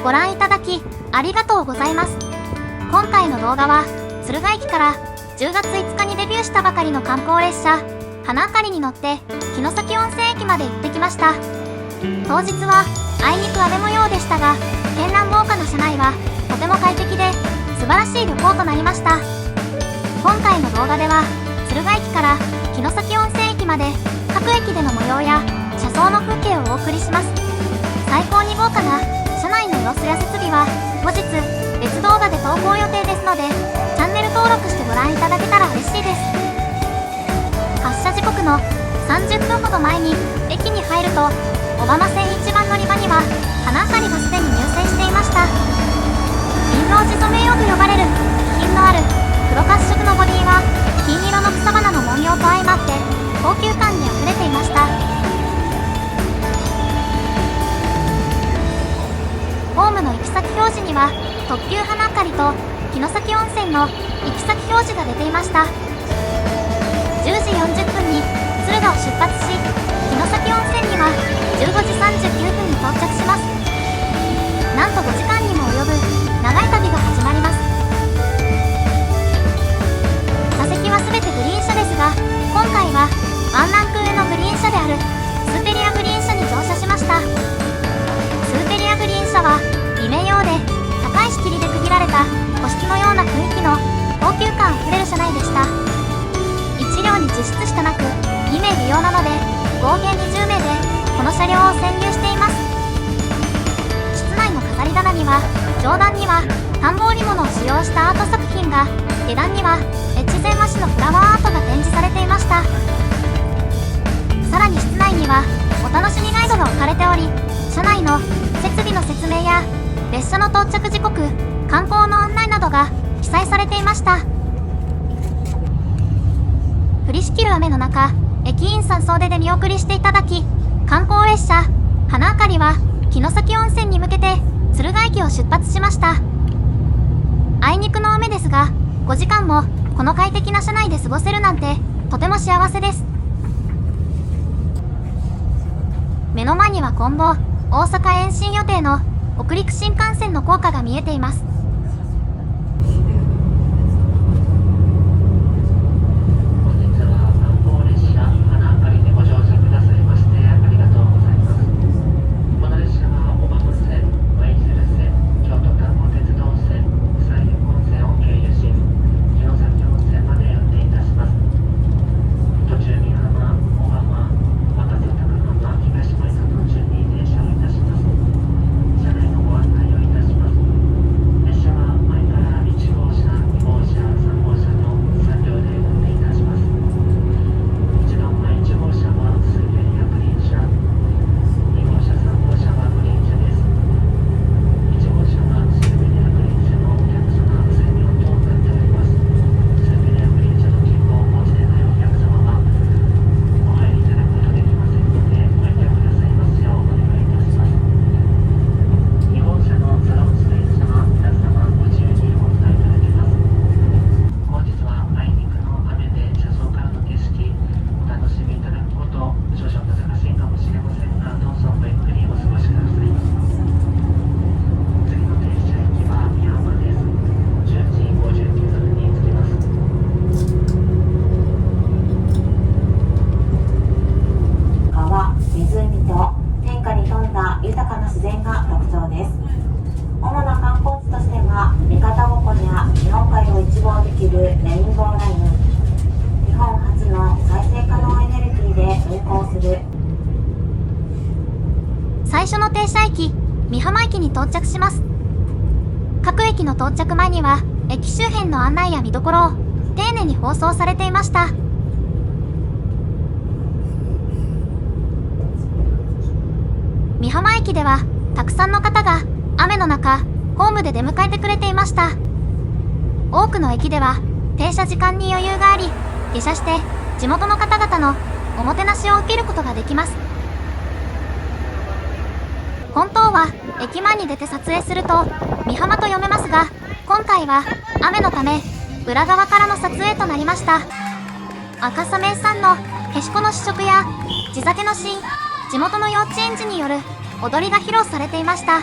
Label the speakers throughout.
Speaker 1: ご覧いただきありがとうございます。今回の動画は敦賀駅から10月5日にデビューしたばかりの観光列車花あかりに乗って城崎温泉駅まで行ってきました。当日はあいにく雨模様でしたが、絢爛豪華な車内はとても快適で素晴らしい旅行となりました。今回の動画では敦賀駅から城崎温泉駅まで各駅での模様や車窓の風景をお送りします。最高に豪華な車内の様子や設備は後日別動画で投稿予定ですので、チャンネル登録してご覧いただけたら嬉しいです。発車時刻の30分ほど前に駅に入ると、小浜線1番乗り場には花あかりがすでに入線していました。銀ロ地染め用と呼ばれる気品のある黒褐色のボディは金色の草花の文様と相まって高級感にあふれていました。ホームの行き先表示には特急花あかりと城崎温泉の行き先表示が出ていました。10時40分に敦賀を出発し、城崎温泉には15時39分に到着します。なんと5時間にも及ぶ長い旅が始まります。座席は全てグリーン車ですが、今回はワンランク上のグリーン車であるスーペリアグリーン車に乗車しました。スーペリアグリーン車は2面用で高い仕切りで区切られた個室のような雰囲気の高級感あふれる車内でした。1両に実質しかなく2名利用なので合計20名でこの車両を占有しています。室内の飾り棚には上段には田んぼ織物を使用したアート作品が、下段には越前和紙のフラワーアートが展示されていました。さらに室内にはお楽しみガイドが置かれており、車内の設備の説明や列車の到着時刻、観光の案内などが記載されていました。降りしきる雨の中、駅員さん総出で見送りしていただき、観光列車花あかりは城崎温泉に向けて敦賀駅を出発しました。あいにくの雨ですが、5時間もこの快適な車内で過ごせるなんてとても幸せです。目の前には今後大阪延伸予定の北陸新幹線の高架が見えています。最初の停車駅美浜駅に到着します。各駅の到着前には駅周辺の案内や見どころを丁寧に放送されていました。美浜駅ではたくさんの方が雨の中ホームで出迎えてくれていました。多くの駅では停車時間に余裕があり、下車して地元の方々のおもてなしを受けることができます。本当は駅前に出て撮影すると美浜と読めますが、今回は雨のため裏側からの撮影となりました。赤さ名産のへしこの試食や地酒のシーン、地元の幼稚園児による踊りが披露されていました。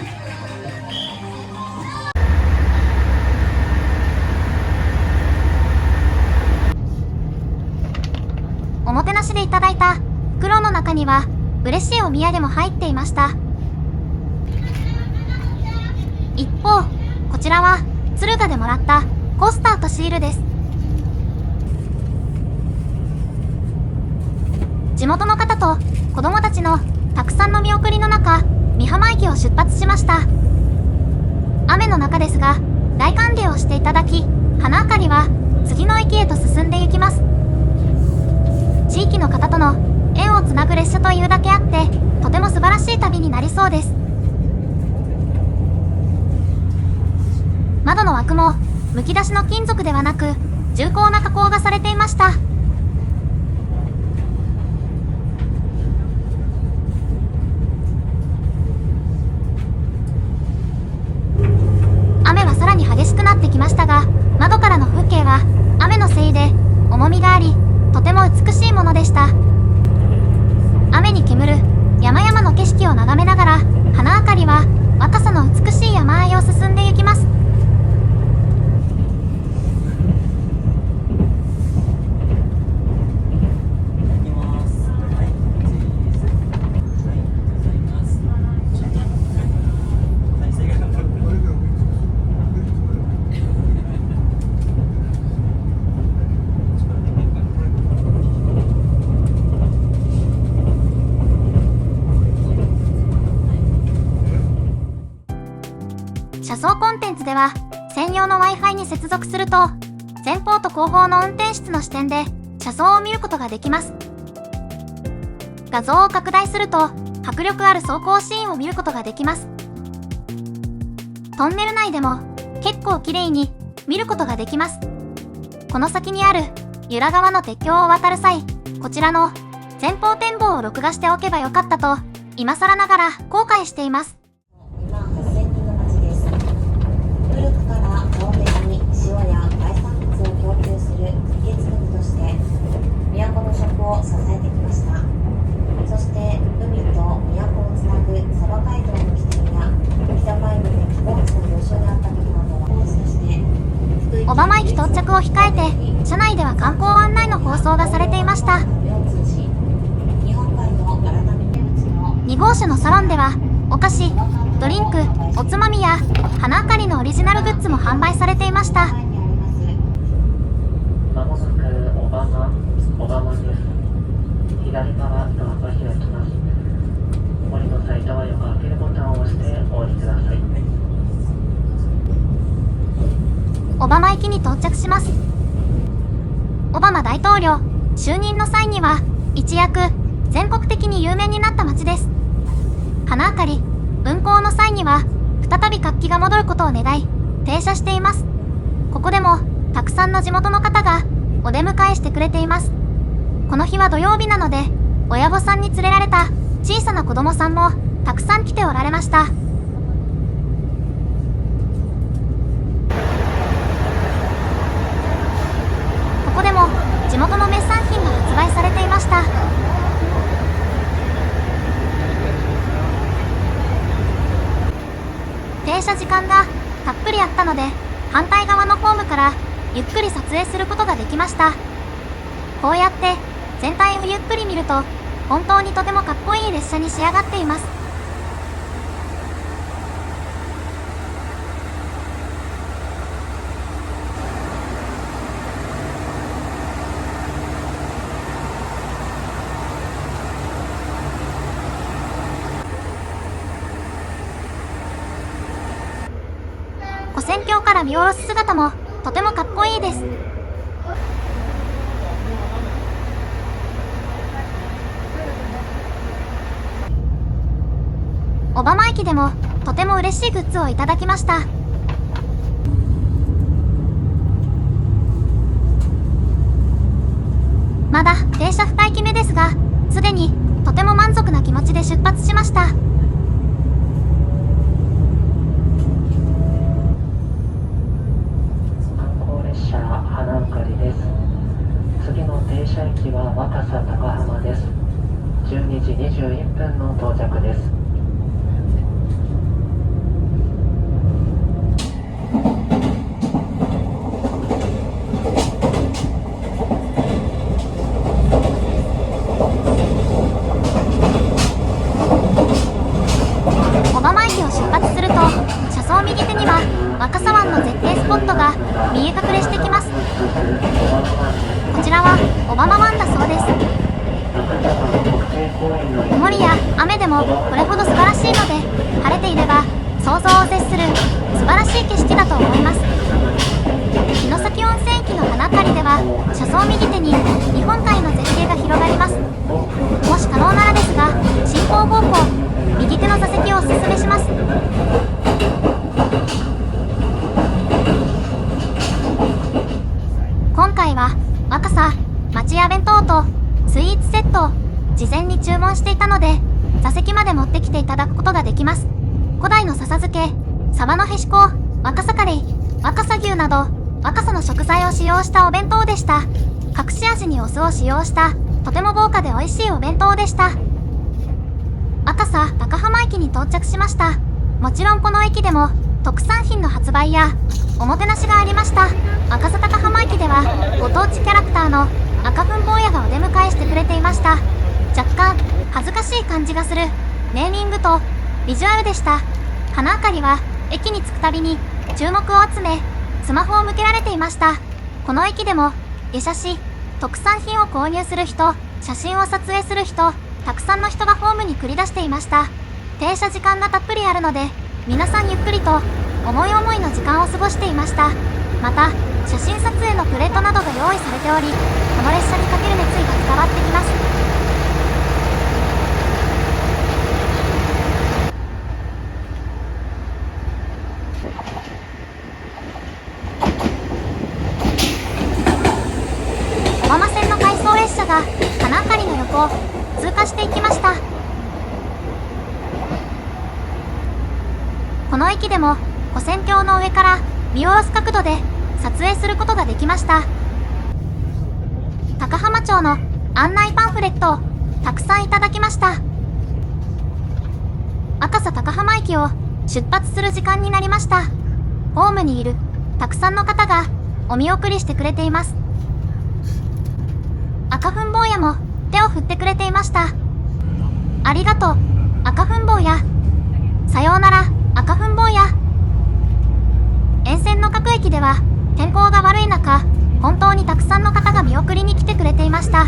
Speaker 1: 中には嬉しいお土産も入っていました。一方、こちらは敦賀でもらったコスターとシールです。地元の方と子供たちのたくさんの見送りの中、美浜駅を出発しました。雨の中ですが、大歓迎をしていただき、花あかりは次の駅へと進んで行きます。地域の方との縁をつなぐ列車というだけあって、とても素晴らしい旅になりそうです。窓の枠もむき出しの金属ではなく、重厚な加工がされていました。雨はさらに激しくなってきましたが、窓からの風景は雨のせいで重みがあり、とても美しいものでした。雨に煙る山々の景色を眺めながら、花あかりは若さの美しい山あいを進んで行きます。車窓コンテンツでは、専用の Wi-Fi に接続すると、前方と後方の運転室の視点で車窓を見ることができます。画像を拡大すると、迫力ある走行シーンを見ることができます。トンネル内でも結構綺麗に見ることができます。この先にある由良川の鉄橋を渡る際、こちらの前方展望を録画しておけばよかったと、今更ながら後悔しています。
Speaker 2: 塩や海産物を供給する受け継ぎとして都の食を支えてきました。そして海と都をつなぐ鯖街道の起点や北前船寄港地の要所であったことなどはコースとして
Speaker 1: 小浜駅到着を控えて、車内では観光案内の放送がされていました。2号車のサロンではお菓子、ドリンク、おつまみや花あかりのオリジナルグッズも販売されていました。
Speaker 3: まもなく小浜です。左側ドアが開きます。お降りの際、ドア横開けるボタンを押してお降りください。
Speaker 1: 小浜駅に到着します。オバマ大統領就任の際には一躍全国的に有名になった街です。花あかり運行の際には再び活気が戻ることを願い停車しています。ここでもたくさんの地元の方がお出迎えしてくれています。この日は土曜日なので、親御さんに連れられた小さな子供さんもたくさん来ておられました。ここでも地元の名産品が発売されていました。停車時間がたっぷりあったので、反対側のホームからゆっくり撮影することができました。こうやって全体をゆっくり見ると、本当にとてもかっこいい列車に仕上がっています。跨線橋から見下ろす姿もとてもかっこいいです。小浜駅でもとても嬉しいグッズをいただきました。まだ停車2駅目ですが、すでにとても満足な気持ちで出発しました。
Speaker 3: 花あかりです。次の停車駅は若狭高浜です。12時21分の到着です。
Speaker 1: 見え隠れしてきます。こちらは小浜湾だそうです。曇りや雨でもこれほど素晴らしいので、晴れていれば想像を絶する素晴らしい景色だと思います。城崎温泉駅の花狩りでは車窓右手に日本海の絶景が広がります。もし可能ならですが、進行方向右手の座席をおすすめします。今回は若狭町屋弁当とスイーツセットを事前に注文していたので、座席まで持ってきていただくことができます。古代の笹漬け、サバのへしこ、若狭カレー、若狭牛など若狭の食材を使用したお弁当でした。隠し味にお酢を使用したとても豪華で美味しいお弁当でした。若狭高浜駅に到着しました。もちろんこの駅でも特産品の発売やおもてなしがありました。若狭高浜駅ではご当地キャラクターの赤粉坊やがお出迎えしてくれていました。若干恥ずかしい感じがするネーミングとビジュアルでした。花明かりは駅に着くたびに注目を集め、スマホを向けられていました。この駅でも下車し、特産品を購入する人、写真を撮影する人、たくさんの人がホームに繰り出していました。停車時間がたっぷりあるので、皆さんゆっくりと思い思いの時間を過ごしていました。また写真撮影のプレートなどが用意されており、この列車にかける熱意が伝わってきます。小浜線の回送列車が花明かりの横を通過していきました。この駅でも跨線橋の上から見下ろす角度で撮影することができました。高浜町の案内パンフレットをたくさんいただきました。赤狭高浜駅を出発する時間になりました。ホームにいるたくさんの方がお見送りしてくれています。赤粉坊やも手を振ってくれていました。ありがとう赤粉坊や、さようなら赤粉坊や。沿線の各駅では天候が悪い中、本当にたくさんの方が見送りに来てくれていました。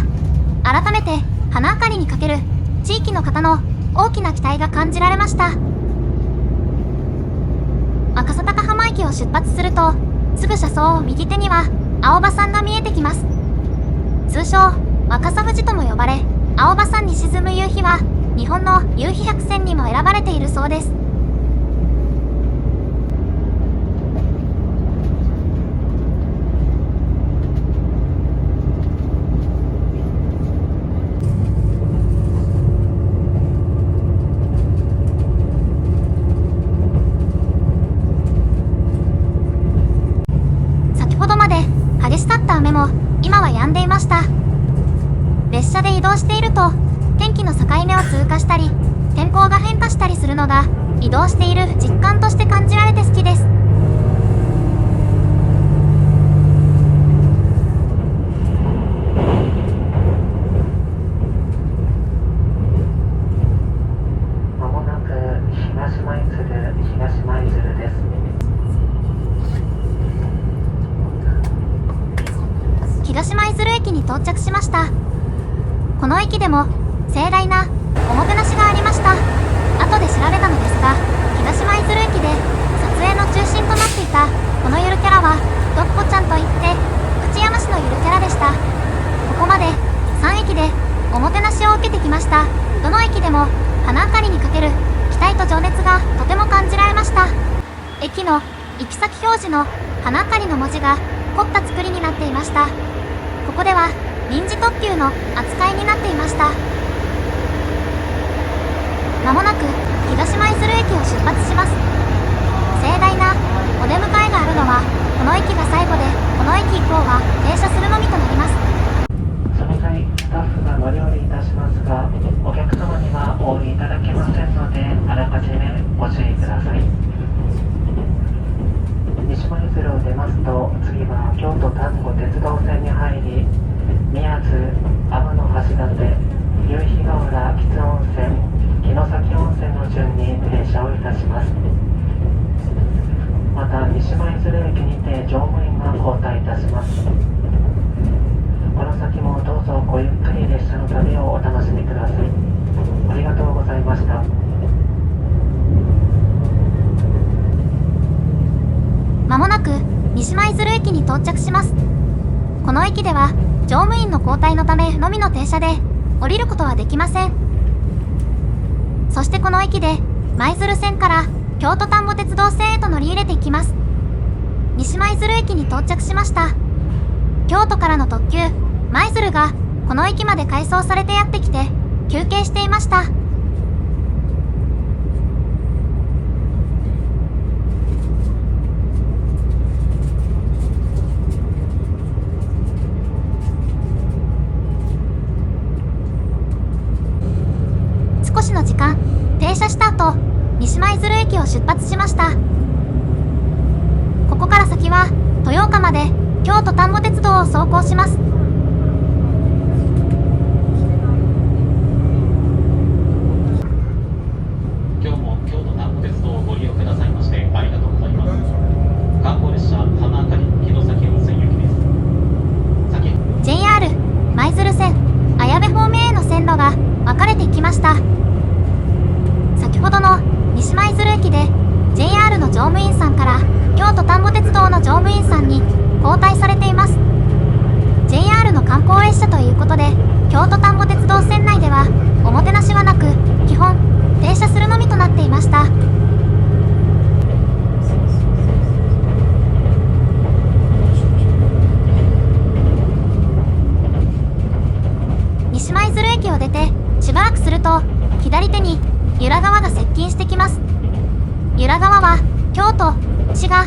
Speaker 1: 改めて花明かりにかける地域の方の大きな期待が感じられました。赤狭高浜駅を出発すると、すぐ車窓を右手には青葉山が見えてきます。通称若狭富士とも呼ばれ、青葉山に沈む夕日は日本の夕日百選にも選ばれているそうです。先ほどまで激しかった雨も今は止んでいました。列車で移動していると天気の境目を通過したり、天候が変化したりするのが移動している実感として感じられて好きです。
Speaker 3: まもなく東舞鶴です。
Speaker 1: 東舞鶴駅に到着しました。この駅でも盛大なおもてなしがありました。後で調べたのですが、東舞鶴駅で撮影の中心となっていたこのゆるキャラはどっこちゃんといって口山市のゆるキャラでした。ここまで3駅でおもてなしを受けてきました。どの駅でも花明かりにかける期待と情熱がとても感じられました。駅の行き先表示の花明かりの文字が凝った作りになっていました。ここでは臨時特急の扱いになっていました。まもなく東舞鶴駅を出発します。盛大なお出迎えがあるのはこの駅が最後で、この駅以降は停車するのみとなります。
Speaker 3: その際スタッフが乗り降りいたしますが、お客様にはお降りいただけませんので、あらかじめご注意ください。西舞鶴を出ますと、次は京都丹後鉄道線に入り、宮津、天橋立、夕日ヶ浦木津温泉、城崎温泉の順に停車をいたします。また西舞鶴駅にて乗務員が交代いたします。この先もどうぞごゆっくり列車の旅をお楽しみください。ありがとうございました。
Speaker 1: まもなく西舞鶴駅に到着します。この駅では乗務員の交代のためのみの停車で降りることはできません。そしてこの駅で舞鶴線から京都丹後鉄道線へと乗り入れていきます。西舞鶴駅に到着しました。京都からの特急舞鶴がこの駅まで改装されてやってきて休憩していました。少しの時間停車した後、西舞鶴駅を出発しました。ここから先は豊岡まで京都丹後鉄道を走行します。
Speaker 4: 今日も京都丹後鉄道をご利用くださいましてありがとうございます。観光列車花あかり城崎温泉行きです。
Speaker 1: JR 舞鶴線綾部方面への線路が分かれていきました。先ほどの西舞鶴駅で JR の乗務員さんから京都丹後鉄道の乗務員さんに交代されています。 JR の観光列車ということで京都丹後鉄道線内ではおもてなしはなく基本停車するのみとなっていました。西舞鶴駅を出てしばらくすると左手に由良川が接近してきます。由良川は京都、滋賀、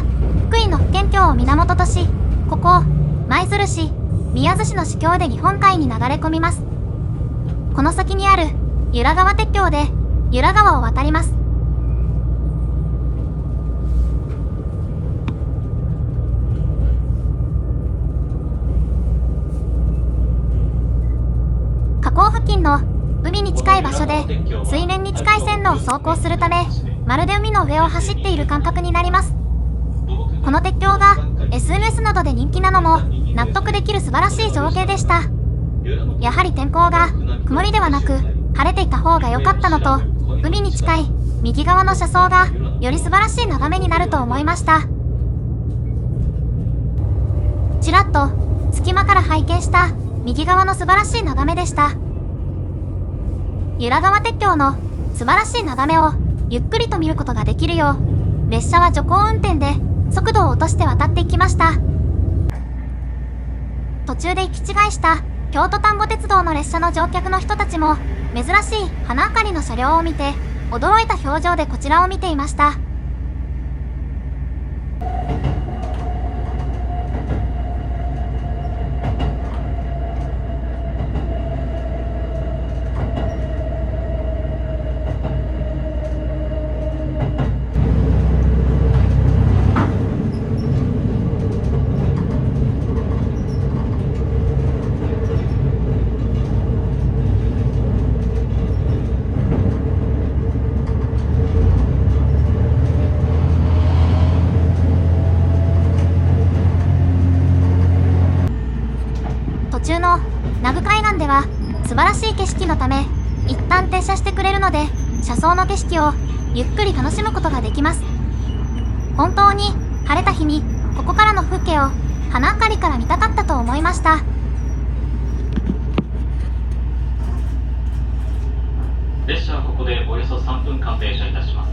Speaker 1: 福井の府県境を源とし、ここ舞鶴市、宮津市の市境で日本海に流れ込みます。この先にある由良川鉄橋で由良川を渡ります。河口付近の海に近い場所で水面に近い線路を走行するため、まるで海の上を走っている感覚になります。この鉄橋が SNS などで人気なのも納得できる素晴らしい情景でした。やはり天候が曇りではなく晴れていた方が良かったのと、海に近い右側の車窓がより素晴らしい眺めになると思いました。ちらっと隙間から拝見した右側の素晴らしい眺めでした。由良川鉄橋の素晴らしい眺めをゆっくりと見ることができるよう、列車は徐行運転で速度を落として渡っていきました。途中で行き違いした京都丹後鉄道の列車の乗客の人たちも珍しい花あかりの車両を見て驚いた表情でこちらを見ていました。途中の名護海岸では素晴らしい景色のため一旦停車してくれるので、車窓の景色をゆっくり楽しむことができます。本当に晴れた日にここからの風景を花あかりから見たかったと思いました。
Speaker 4: 列車はここでおよそ3分間停車いたします。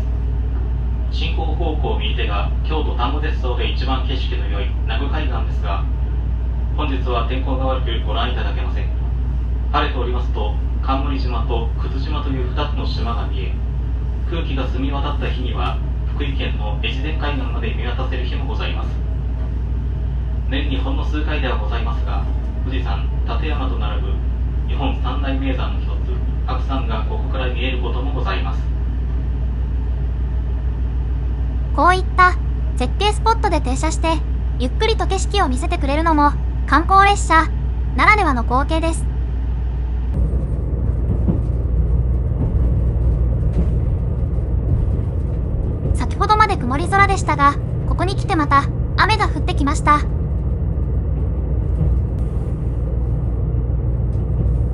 Speaker 4: 進行方向右手が京都丹後鉄道で一番景色の良い名護海岸ですが、本日は天候が悪くご覧いただけません。晴れておりますと冠島と久津島という2つの島が見え、空気が澄み渡った日には福井県の越前海岸まで見渡せる日もございます。年にほんの数回ではございますが、富士山、立山と並ぶ日本三大名山の一つ白山がここから見えることもございます。
Speaker 1: こういった絶景スポットで停車してゆっくりと景色を見せてくれるのも観光列車ならではの光景です。先ほどまで曇り空でしたが、ここに来てまた雨が降ってきました。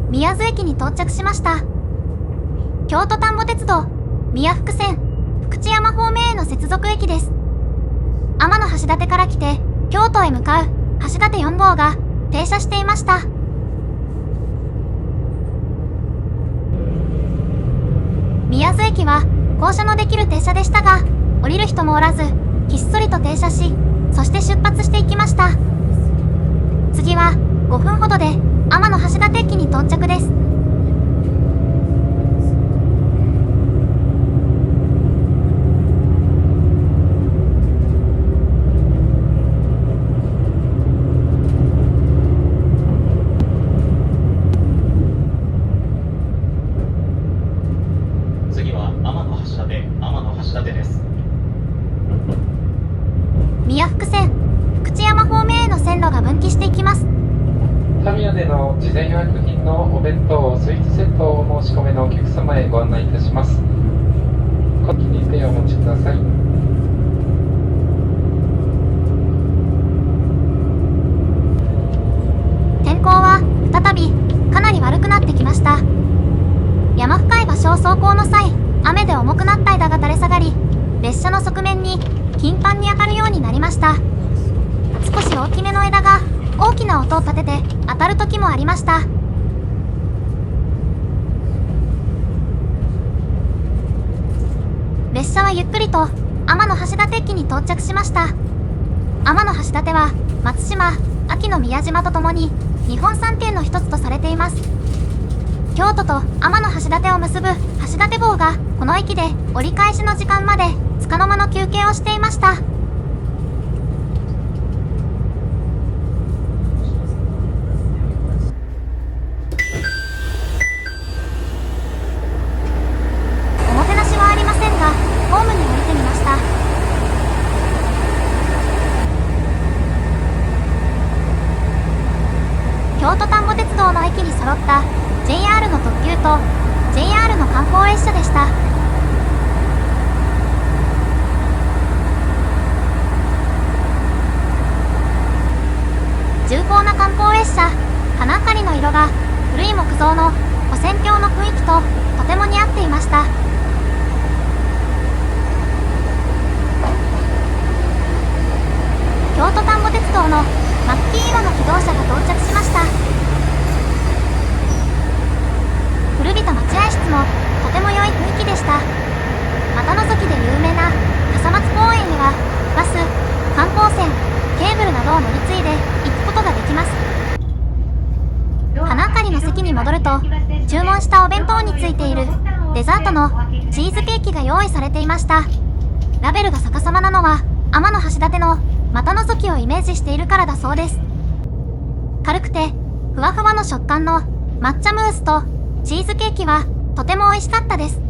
Speaker 1: 宮津駅に到着しました。京都丹後鉄道宮福線福知山方面への接続駅です。天橋立から来て京都へ向かう橋立4号が停車していました。宮津駅は降車のできる停車でしたが、降りる人もおらずひっそりと停車し、そして出発していきました。次は5分ほどで天橋立駅に到着です。
Speaker 4: 次は天橋立です。
Speaker 1: 宮福線福知山方面への線路が分岐していきます。
Speaker 5: タミヤでの事前予約品のお弁当・スイーツセットをお申し込みのお客様へご案内いたします。ご記入でお持ちください。
Speaker 1: 天候は再びかなり悪くなってきました。山深い場所を走行の際、雨で重くなった枝が垂れ下がり、列車の側面に頻繁に当たるようになりました。少し大きめの枝が大きな音を立てて当たる時もありました。列車はゆっくりと天橋立駅に到着しました。天橋立は松島、安芸宮島とともに日本三景の一つとされています。京都と天橋立を結ぶ橋立号がこの駅で折り返しの時間まで束の間の休憩をしていました。おもてなしはありませんが、ホームに降りてみました。京都丹後鉄道の駅に揃った JR の特急と JR の観光列車でした。重厚な観光列車花あかりの色が古い木造の古線橋の雰囲気ととても似合っていました。京都丹後鉄道の真っ黄色の気動車が到着しました。古びた待合室もとても良い雰囲気でした。股のぞきで有名な笠松公園へはバス、観光船、ケーブルなどを乗り継いで行くことができます。花あかりの席に戻ると、注文したお弁当についているデザートのチーズケーキが用意されていました。ラベルが逆さまなのは天橋立の股のぞきをイメージしているからだそうです。軽くてふわふわの食感の抹茶ムースとチーズケーキはとても美味しかったです。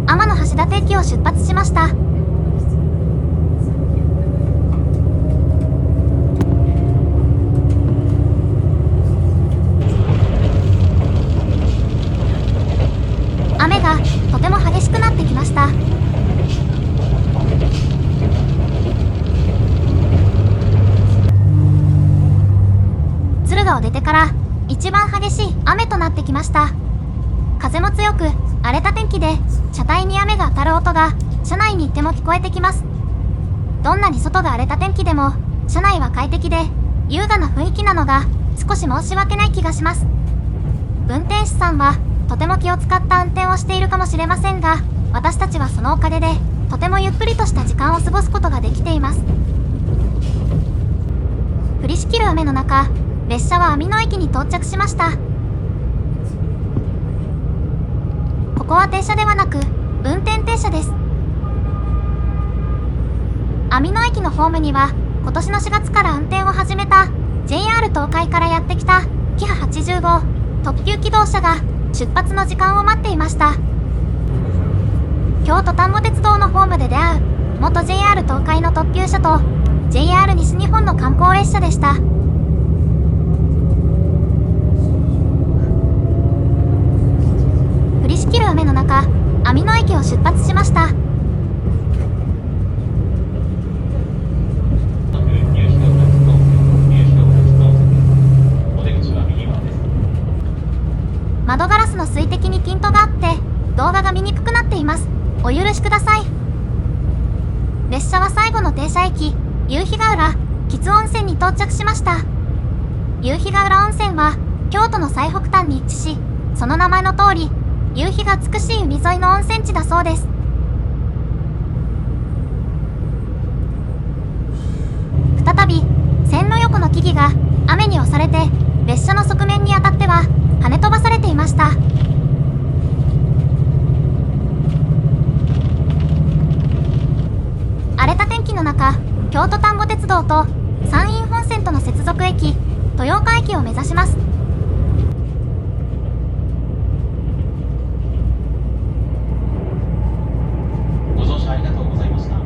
Speaker 1: 天橋立駅を出発しました。雨がとても激しくなってきました。敦賀を出てから一番激しい雨となってきました。風も強く荒れた天気で車体に雨が当たる音が車内に行っても聞こえてきます。どんなに外が荒れた天気でも車内は快適で優雅な雰囲気なのが少し申し訳ない気がします。運転手さんはとても気を使った運転をしているかもしれませんが、私たちはそのおかげでとてもゆっくりとした時間を過ごすことができています。降りしきる雨の中、列車は網野駅に到着しました。ここは停車ではなく運転停車です。網野駅のホームには今年の4月から運転を始めた JR 東海からやってきたキハ80号特急気動車が出発の時間を待っていました。京都丹後鉄道のホームで出会う元 JR 東海の特急車と JR 西日本の観光列車でした。降りしきる雨の中、網野駅を出発しました。動画が見にくくなっています。お許しください。列車は最後の停車駅、夕日ヶ浦、木津温泉に到着しました。夕日ヶ浦温泉は、京都の最北端に位置し、その名前の通り、夕日が美しい海沿いの温泉地だそうです。再び、線の横の木々が雨に押されて、列車の側面に当たっては跳ね飛ばされていました。荒れた天気の中、京都丹後鉄道と山陰本線との接続駅、豊岡駅を目指します。
Speaker 4: ご乗車ありがとうございました。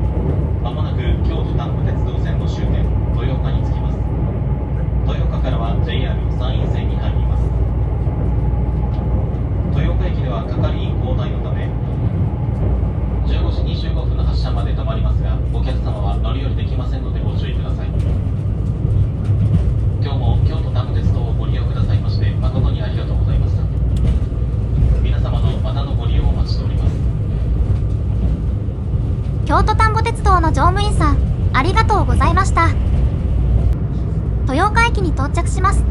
Speaker 4: まもなく京都丹後鉄道線の終点、豊岡に着きます。豊岡からは JR 山陰線に入ります。豊岡駅では係員交代のため15時25分の発車まで止まりますが、お客様は乗り降りできませんのでご注意ください。今日も京都丹後鉄道をご利用くださいまして誠にありがとうございました。皆様のまたのご利用をお待ちしております。
Speaker 1: 京都丹後鉄道の乗務員さん、ありがとうございました。豊岡駅に到着します。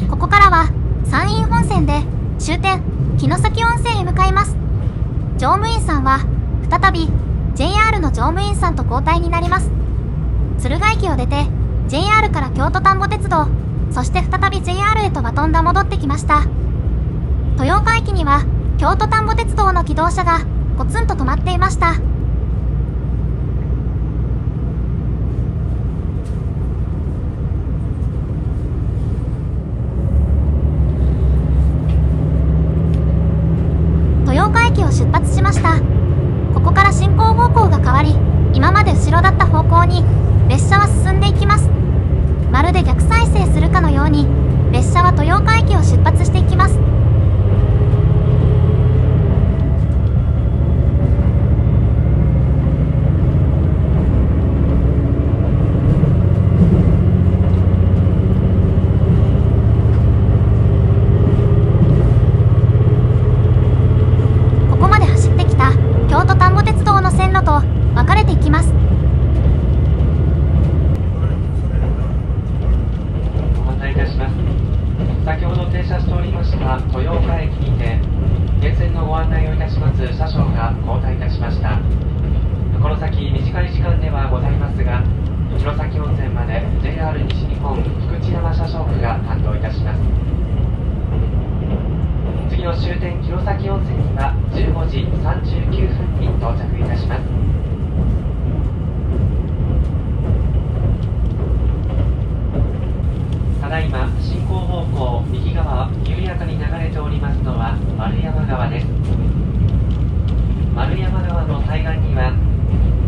Speaker 1: ここからは山陰本線で終点城崎温泉へ向かいます。乗務員さんは再び JR の乗務員さんと交代になります。敦賀駅を出て JR から京都丹後鉄道、そして再び JR へとバトンが戻ってきました。豊岡駅には京都丹後鉄道の気動車がポツンと止まっていました。豊岡駅を出発しました。ここから進行方向が変わり、今まで後ろだった方向に列車は進んでいきます。まるで逆再生するかのように列車は豊岡駅を出発していきます。ここまで走ってきた京都丹後鉄道の線路と分かれていきます。
Speaker 5: 先ほど停車しておりました豊岡駅にて沿線のご案内をいたします車掌が交代いたしました。この先短い時間ではございますが、城崎温泉まで JR 西日本福知山車掌部が担当いたします。次の終点城崎温泉には15時39分に到着いたします。ただいま進行方向右側緩やかに流れておりますのは丸山川です。丸山川の対岸には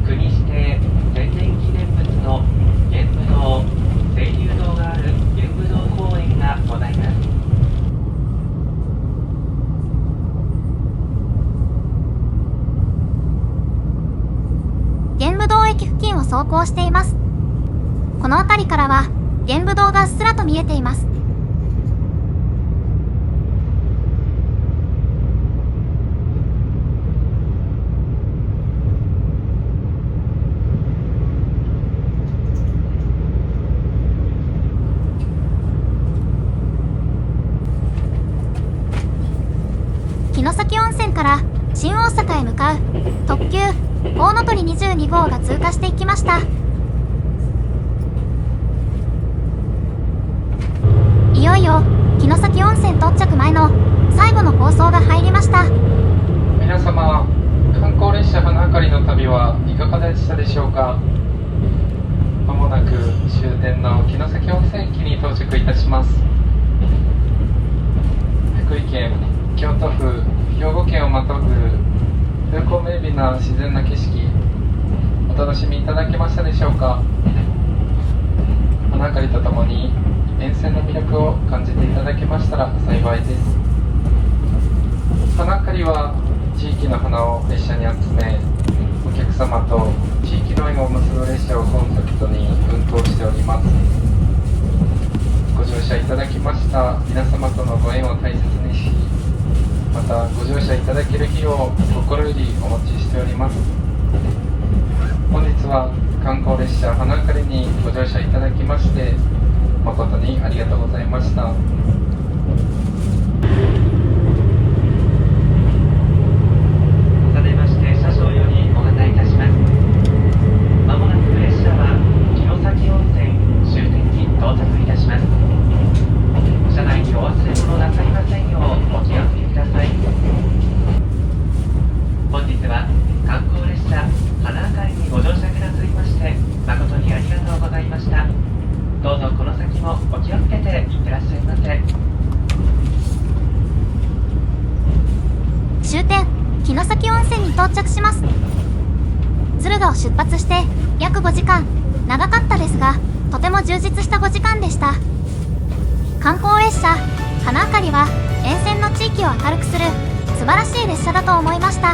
Speaker 5: 国指定天然記念物の玄武洞、清流堂がある玄武洞公園がございます。
Speaker 1: 玄武洞駅付近を走行しています。この辺りからは玄武洞がうっすらと見えています。城崎温泉から新大阪へ向かう特急コウノトリ22号が通過していきました。いよいよ城崎温泉到着前の最後の放送が入りました。
Speaker 5: 皆様、観光列車花あかりの旅はいかがでしたでしょうか。まもなく終点の城崎温泉駅に到着いたします。福井県、京都府、兵庫県をまたぐ風光明媚な自然な景色、お楽しみいただけましたでしょうか。花あかりとともに沿線の魅力を感じていただけましたら幸いです。花あかりは地域の花を列車に集め、お客様と地域の縁を結ぶ列車をコンセプトに運行しております。ご乗車いただきました皆様とのご縁を大切にし、
Speaker 6: またご乗車いただける日を心よりお待ちしております。本日は観光列車花かりにご乗車いただきまして誠にありがとうございました。
Speaker 5: さてまして車掌よりご案内いたします。まもなく列車は城崎温泉終点に到着いたします。車内にお忘れ物なさいませんようお気をつけください。本日は観光列車花あかりにご乗車くださいまして誠にありがとうございました。どうぞこの先もお気をつけていってらっしゃいませ。
Speaker 1: 終点城崎温泉に到着します。敦賀を出発して約5時間、長かったですがとても充実した5時間でした。観光列車花あかりは沿線の地域を明るくする素晴らしい列車だと思いました。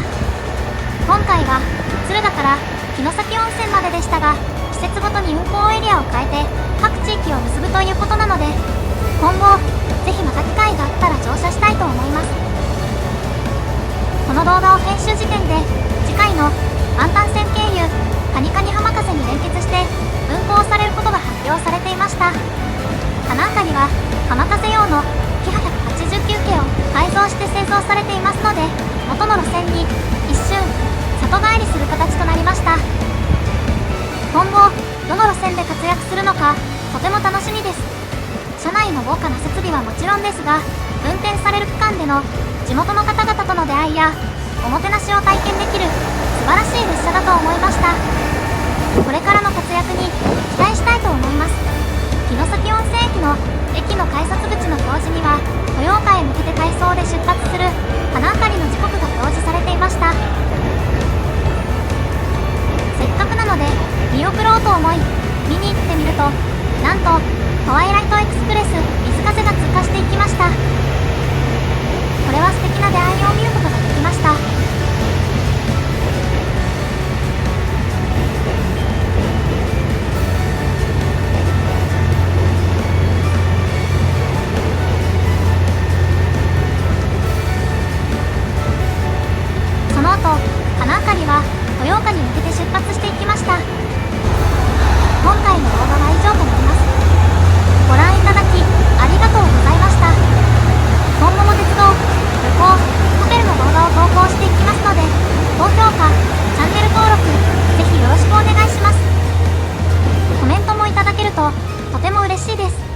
Speaker 1: 今回は敦賀から城崎温泉まででしたが、季節ごとに運行エリアを変えて各地域を結ぶということなので、今後ぜひまた機会があったら乗車したいと思います。この動画を編集時点で次回の安丹線経由カニカニ浜風に連結して運行されることが発表されていました。花あかりは浜風用のキハ189系を改造して製造されていますので、元の路線に一瞬里帰りする形となりました。今後どの路線で活躍するのかとても楽しみです。車内の豪華な設備はもちろんですが、運転される区間での地元の方々との出会いやおもてなしを体験できる素晴らしい列車だと思いました。これからの活躍に期待したいと思います。城崎温泉駅の改札口の表示には豊岡へ向けて回送で出発する花あかりの時刻が表示されていました。せっかくなので見送ろうと思い見に行ってみると、なんとトワイライトエクスプレス水風が通過していきました。これは素敵な出会いを見ることができました。その後花あかりは豊岡に向けて出発していきました。今回の動画は以上となります。ご覧いただきありがとうございました。今後も鉄道、旅行、ホテルの動画を投稿していきますので、高評価、チャンネル登録ぜひよろしくお願いします。コメントもいただけるととても嬉しいです。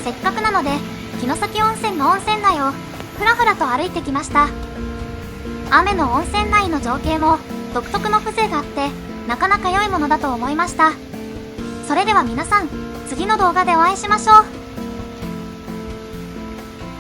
Speaker 1: せっかくなので城崎温泉の温泉街をふらふらと歩いてきました。雨の温泉内の情景も独特の風情があってなかなか良いものだと思いました。それでは皆さん、次の動画でお会いしましょう。